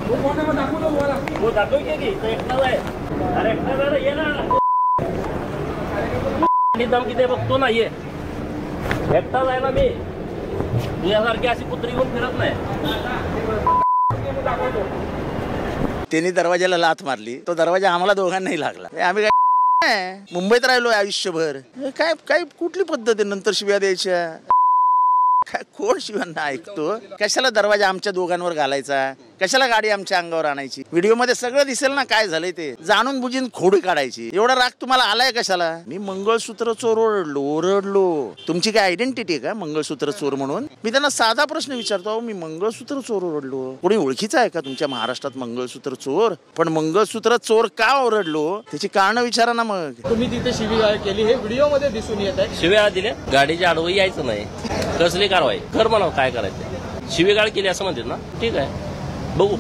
वो दाखव की एकटाच आहे. अरे एकटा ये ना दम किती बघतो ना ये एकटाच आहे ना मी. तुझ्यासारखी अशी कुत्री घेऊन फिरत नाही. त्यांनी दरवाजाला लाथ मारली, तो दरवाजा आम्हाला दोघांनाही लागला. आम्ही काय मुंबईत राहिलोय आयुष्यभर, काय काय कुठली पद्धत आहे नंतर शिव्या द्यायच्या. काय कोण शिव्यांना ऐकतो. कशाला दरवाजा आमच्या दोघांवर घालायचा, कशाला गाडी आमच्या अंगावर आणायची. व्हिडिओ मध्ये सगळं दिसेल ना काय झालंय ते. जाणून बुजून खोडी काढायची. एवढा राग तुम्हाला आलाय कशाला. मी मंगळसूत्र चोर ओरडलो. तुमची काय आयडेंटिटी आहे का मंगळसूत्र चोर म्हणून. मी त्यांना साधा प्रश्न विचारतो, मी मंगळसूत्र चोर ओरडलो, कोणी ओळखीचा आहे का तुमच्या महाराष्ट्रात मंगळसूत्र चोर. पण मंगळसूत्र चोर का ओरडलो त्याची कारण विचारा ना. मग तुम्ही तिथे शिवीगाळ केली हे व्हिडिओ मध्ये दिसून येत आहे. शिव्या दिल्या, गाडीच्या आडवं यायचं नाही. कसली कारवाई कर म्हणावं, काय करायचं. शिवीगाळ केली असं म्हणतात ना, ठीक आहे बघू.